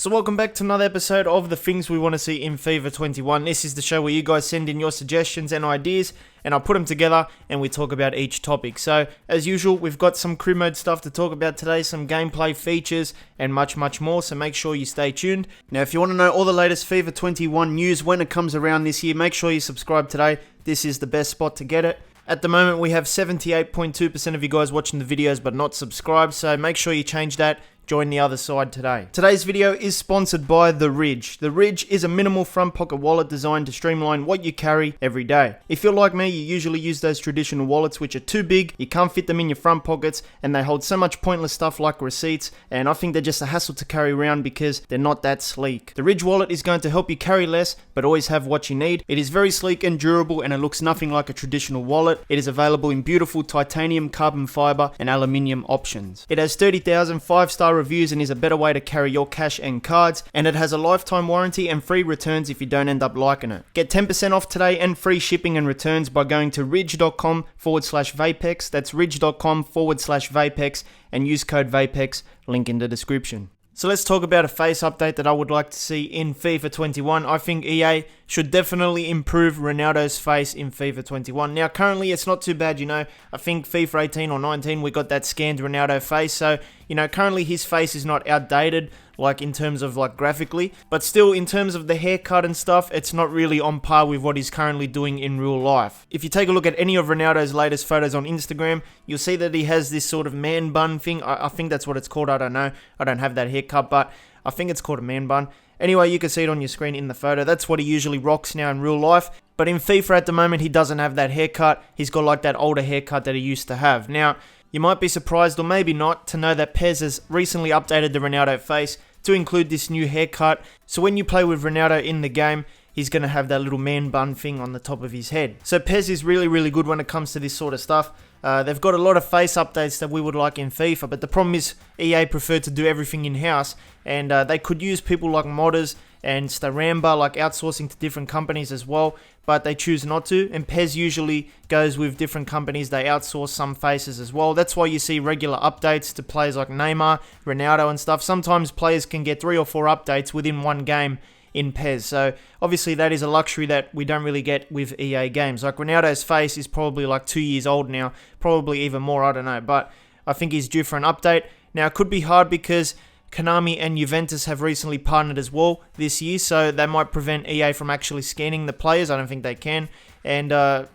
So welcome back to another episode of the things we want to see in FIFA 21. This is the show where you guys send in your suggestions and ideas, and I'll put them together and we talk about each topic. So as usual, we've got some crew mode stuff to talk about today, some gameplay features and much more, so make sure you stay tuned. Now if you want to know all the latest FIFA 21 news when it comes around this year, make sure you subscribe today. This is the best spot to get it. At the moment we have 78.2% of you guys watching the videos but not subscribed, so make sure you change that. Join the other side today. Today's video is sponsored by The Ridge. The Ridge is a minimal front pocket wallet designed to streamline what you carry every day. If you're like me, you usually use those traditional wallets which are too big, you can't fit them in your front pockets, and they hold so much pointless stuff like receipts, and I think they're just a hassle to carry around because they're not that sleek. The Ridge wallet is going to help you carry less, but always have what you need. It is very sleek and durable, and it looks nothing like a traditional wallet. It is available in beautiful titanium, carbon fiber, and aluminium options. It has 30,000 5-star reviews and is a better way to carry your cash and cards, and it has a lifetime warranty and free returns if you don't end up liking it. Get 10% off today and free shipping and returns by going to ridge.com/Vapex. That's ridge.com/Vapex and use code Vapex, link in the description. So let's talk about a face update that I would like to see in FIFA 21. I think EA should definitely improve Ronaldo's face in FIFA 21. Now currently it's not too bad, I think FIFA 18 or 19 we got that scanned Ronaldo face, so currently his face is not outdated like in terms of like graphically, but still in terms of the haircut and stuff, it's not really on par with what he's currently doing in real life. If you take a look at any of Ronaldo's latest photos on Instagram, you'll see that he has this sort of man bun thing. I think that's what it's called, I don't know. I don't have that haircut, but I think it's called a man bun. Anyway, you can see it on your screen in the photo. That's what he usually rocks now in real life. But in FIFA at the moment, he doesn't have that haircut. He's got like that older haircut that he used to have. Now, you might be surprised, or maybe not, to know that PES has recently updated the Ronaldo face to include this new haircut. So when you play with Ronaldo in the game, he's going to have that little man bun thing on the top of his head. So PES is really good when it comes to this sort of stuff. They've got a lot of face updates that we would like in FIFA, but the problem is EA prefer to do everything in-house, and they could use people like modders and Staramba, like outsourcing to different companies as well, but they choose not to, and PES usually goes with different companies. They outsource some faces as well. That's why you see regular updates to players like Neymar, Ronaldo and stuff. Sometimes players can get 3 or 4 updates within one game in PES, so obviously that is a luxury that we don't really get with EA games. Like Ronaldo's face is probably like 2 years old now, probably even more, I don't know, but I think he's due for an update. Now it could be hard because Konami and Juventus have recently partnered as well this year, so they might prevent EA from actually scanning the players. I don't think they can, and I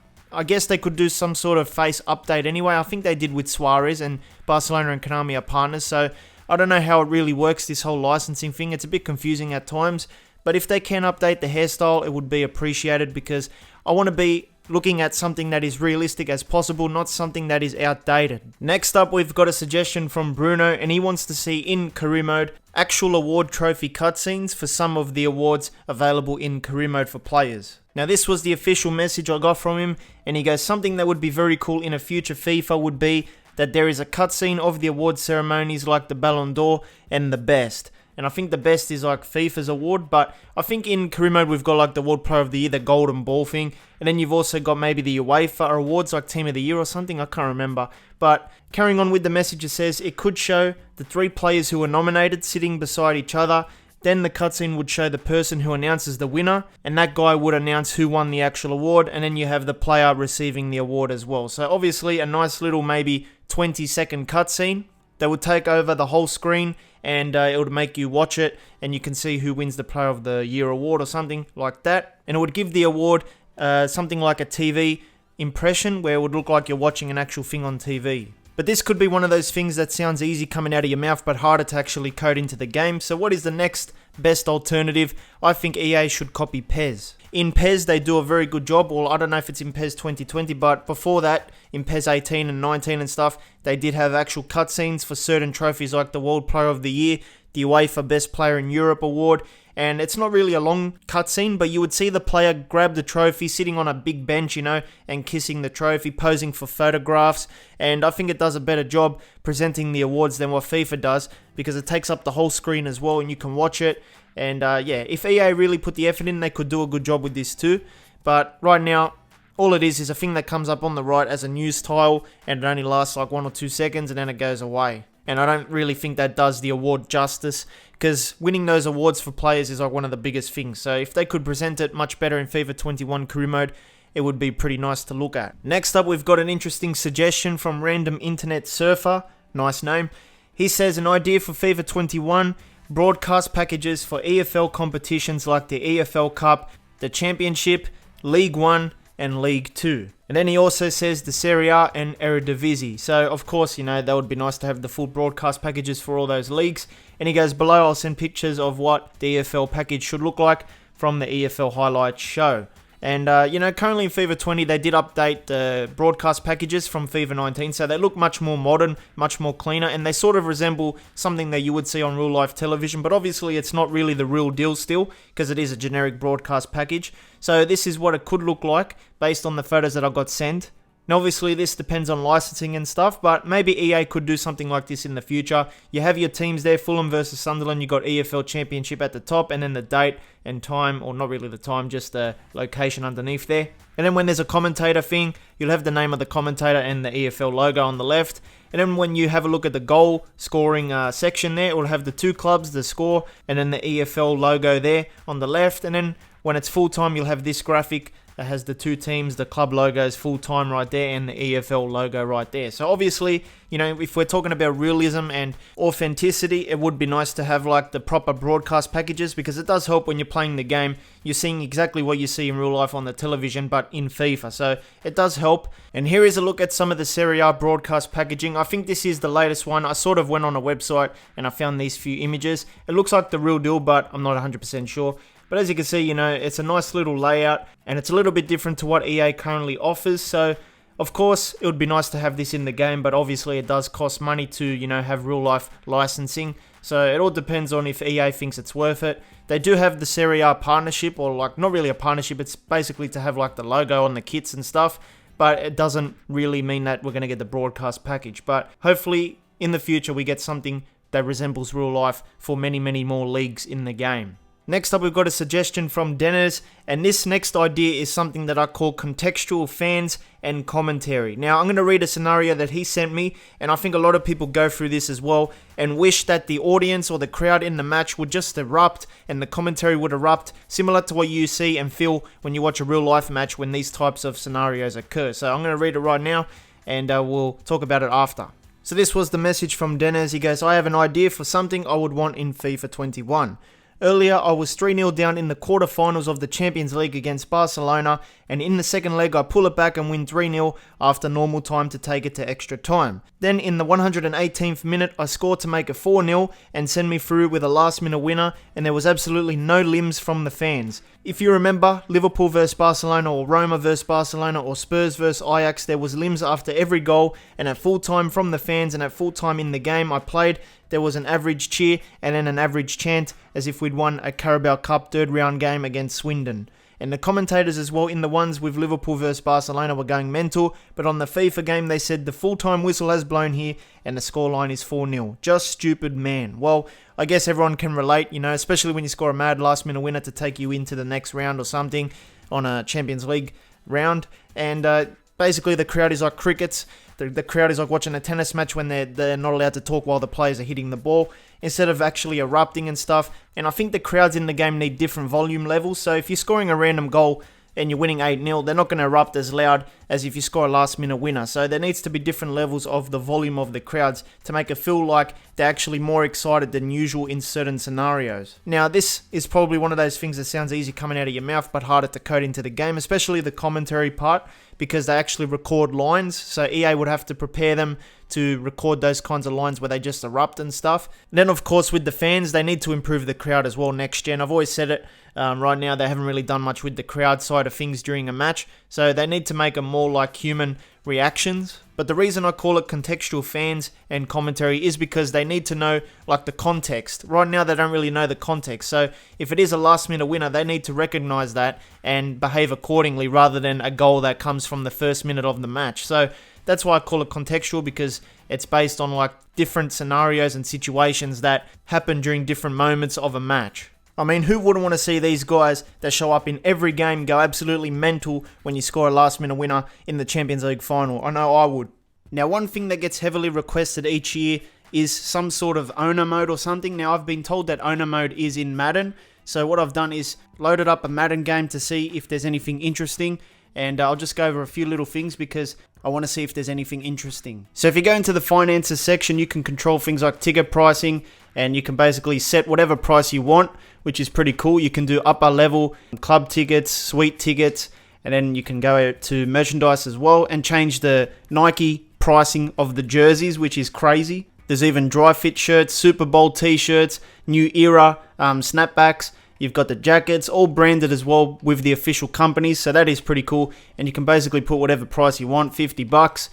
guess they could do some sort of face update anyway. I think they did with Suarez, and Barcelona and Konami are partners, so I don't know how it really works, this whole licensing thing. It's a bit confusing at times, but if they can update the hairstyle, it would be appreciated, because I want to be looking at something that is realistic as possible, not something that is outdated. Next up, we've got a suggestion from Bruno, and he wants to see in career mode actual award trophy cutscenes for some of the awards available in career mode for players. Now this was the official message I got from him, and he goes, something that would be very cool in a future FIFA would be that there is a cutscene of the award ceremonies like the Ballon d'Or and the best. And I think the best is like FIFA's award, but I think in career mode we've got like the World Player of the Year, the Golden Ball thing, and then you've also got maybe the UEFA awards like Team of the Year or something, I can't remember. But carrying on with the message, it says it could show the 3 players who were nominated sitting beside each other. Then the cutscene would show the person who announces the winner, and that guy would announce who won the actual award, and then you have the player receiving the award as well. So obviously a nice little maybe 20-second cutscene that would take over the whole screen, and it would make you watch it, and you can see who wins the Player of the Year award or something like that. And it would give the award something like a TV impression, where it would look like you're watching an actual thing on TV. But this could be one of those things that sounds easy coming out of your mouth, but harder to actually code into the game. So what is the next best alternative? I think EA should copy PES. In PES, they do a very good job. Well, I don't know if it's in PES 2020, but before that, in PES 18 and 19 and stuff, they did have actual cutscenes for certain trophies like the World Player of the Year, the UEFA Best Player in Europe award, and it's not really a long cutscene, but you would see the player grab the trophy, sitting on a big bench, and kissing the trophy, posing for photographs, and I think it does a better job presenting the awards than what FIFA does, because it takes up the whole screen as well, and you can watch it. And yeah, if EA really put the effort in, they could do a good job with this too. But right now, all it is a thing that comes up on the right as a news tile, and it only lasts like 1 or 2 seconds, and then it goes away. and I don't really think that does the award justice, because winning those awards for players is like one of the biggest things. So if they could present it much better in FIFA 21 career mode, it would be pretty nice to look at. Next up, we've got an interesting suggestion from Random Internet Surfer, nice name. He says, an idea for FIFA 21, broadcast packages for EFL competitions like the EFL Cup, the Championship, League 1, and League 2. And then he also says the Serie A and Eredivisie. So, of course, you know, that would be nice to have the full broadcast packages for all those leagues. And he goes, below I'll send pictures of what the EFL package should look like from the EFL highlights show. And, you know, currently in FIFA 20, they did update the broadcast packages from FIFA 19, so they look much more modern, much more cleaner, and they sort of resemble something that you would see on real-life television, but obviously it's not really the real deal still, because it is a generic broadcast package. So this is what it could look like, based on the photos that I got sent. Now, obviously, this depends on licensing and stuff, but maybe EA could do something like this in the future. You have your teams there, Fulham versus Sunderland, you got EFL Championship at the top, and then the date and time, or not really the time, just the location underneath there. And then when there's a commentator thing, you'll have the name of the commentator and the EFL logo on the left. And then when you have a look at the goal scoring section there, it will have the two clubs, the score, and then the EFL logo there on the left. And then when it's full time, you'll have this graphic that has the two teams, the club logos full time right there, and the EFL logo right there. So obviously, you know, if we're talking about realism and authenticity, it would be nice to have like the proper broadcast packages, because it does help when you're playing the game. You're seeing exactly what you see in real life on the television, but in FIFA. So it does help. And here is a look at some of the Serie A broadcast packaging. I think this is the latest one. I sort of went on a website and I found these few images. It looks like the real deal, but I'm not 100% sure. But as you can see, you know, it's a nice little layout, and it's a little bit different to what EA currently offers. So, of course, it would be nice to have this in the game, but obviously it does cost money to, you know, have real life licensing. So it all depends on if EA thinks it's worth it. They do have the Serie A partnership, or like, not really a partnership, it's basically to have like the logo on the kits and stuff. But it doesn't really mean that we're going to get the broadcast package. But hopefully, in the future, we get something that resembles real life for many, many more leagues in the game. Next up, we've got a suggestion from Dennis, and this next idea is something that I call contextual fans and commentary. Now, I'm going to read a scenario that he sent me, and I think a lot of people go through this as well, and wish that the audience or the crowd in the match would just erupt, and the commentary would erupt, similar to what you see and feel when you watch a real life match when these types of scenarios occur. So I'm going to read it right now, and we'll talk about it after. So this was the message from Dennis. He goes, I have an idea for something I would want in FIFA 21. Earlier, I was 3-0 down in the quarterfinals of the Champions League against Barcelona, and in the second leg I pull it back and win 3-0 after normal time to take it to extra time. Then in the 118th minute I scored to make it 4-0 and send me through with a last minute winner, and there was absolutely no limbs from the fans. If you remember, Liverpool vs Barcelona, or Roma vs Barcelona, or Spurs vs Ajax, there was limbs after every goal, and at full time from the fans, and at full time in the game I played, there was an average cheer and then an average chant as if we'd won a Carabao Cup third round game against Swindon. And the commentators as well in the ones with Liverpool vs Barcelona were going mental, but on the FIFA game they said the full-time whistle has blown here and the scoreline is 4-0. Just stupid, man. Well, I guess everyone can relate, you know, especially when you score a mad last-minute winner to take you into the next round or something on a Champions League round. And basically the crowd is like crickets. The crowd is like watching a tennis match when they're not allowed to talk while the players are hitting the ball, instead of actually erupting and stuff. And I think the crowds in the game need different volume levels. So if you're scoring a random goal and you're winning 8-0, they're not going to erupt as loud as if you score a last minute winner. So there needs to be different levels of the volume of the crowds to make it feel like they're actually more excited than usual in certain scenarios. Now, this is probably one of those things that sounds easy coming out of your mouth but harder to code into the game, especially the commentary part, because they actually record lines. So EA would have to prepare them to record those kinds of lines where they just erupt and stuff. And then, of course, with the fans, they need to improve the crowd as well next gen. I've always said it. Right now, they haven't really done much with the crowd side of things during a match. So they need to make them more like human reactions. But the reason I call it contextual fans and commentary is because they need to know like the context. Right now, they don't really know the context. So if it is a last minute winner, they need to recognize that and behave accordingly rather than a goal that comes from the first minute of the match. So that's why I call it contextual, because it's based on like different scenarios and situations that happen during different moments of a match. I mean, who wouldn't want to see these guys that show up in every game go absolutely mental when you score a last minute winner in the Champions League final? I know I would. Now, one thing that gets heavily requested each year is some sort of owner mode or something. Now, I've been told that owner mode is in Madden. So what I've done is loaded up a Madden game to see if there's anything interesting. And I'll just go over a few little things because I want to see if there's anything interesting. So if you go into the finances section, you can control things like ticket pricing, and you can basically set whatever price you want, which is pretty cool. You can do upper level club tickets, suite tickets, and then you can go to merchandise as well and change the Nike pricing of the jerseys, which is crazy. There's even dry fit shirts, Super Bowl t-shirts, new era snapbacks. You've got the jackets, all branded as well with the official companies, so that is pretty cool. And you can basically put whatever price you want, $50.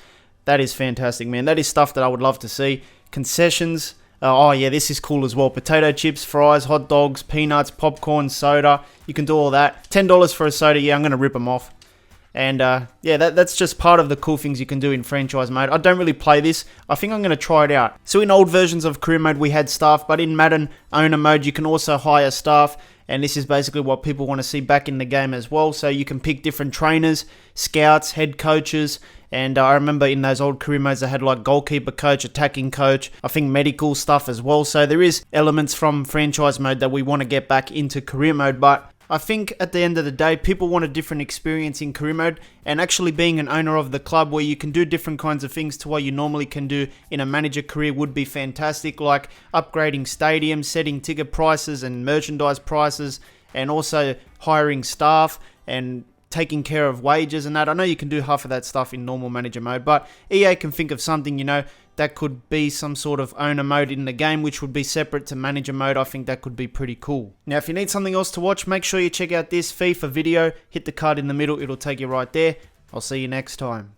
That is fantastic, man. That is stuff that I would love to see. Concessions. Oh yeah, this is cool as well. Potato chips, fries, hot dogs, peanuts, popcorn, soda. You can do all that. $10 for a soda. Yeah, I'm going to rip them off. And yeah, that's just part of the cool things you can do in franchise mode. I don't really play this. I think I'm going to try it out. So in old versions of career mode, we had staff, but in Madden owner mode, you can also hire staff. And this is basically what people want to see back in the game as well. So you can pick different trainers, scouts, head coaches. And I remember in those old career modes, they had like goalkeeper coach, attacking coach, I think medical stuff as well. So there is elements from franchise mode that we want to get back into career mode. But I think at the end of the day, people want a different experience in career mode, and actually being an owner of the club where you can do different kinds of things to what you normally can do in a manager career would be fantastic, like upgrading stadiums, setting ticket prices and merchandise prices, and also hiring staff and taking care of wages and that. I know you can do half of that stuff in normal manager mode, but EA can think of something, that could be some sort of owner mode in the game, which would be separate to manager mode. I think that could be pretty cool. Now, if you need something else to watch, make sure you check out this FIFA video. Hit the card in the middle. It'll take you right there. I'll see you next time.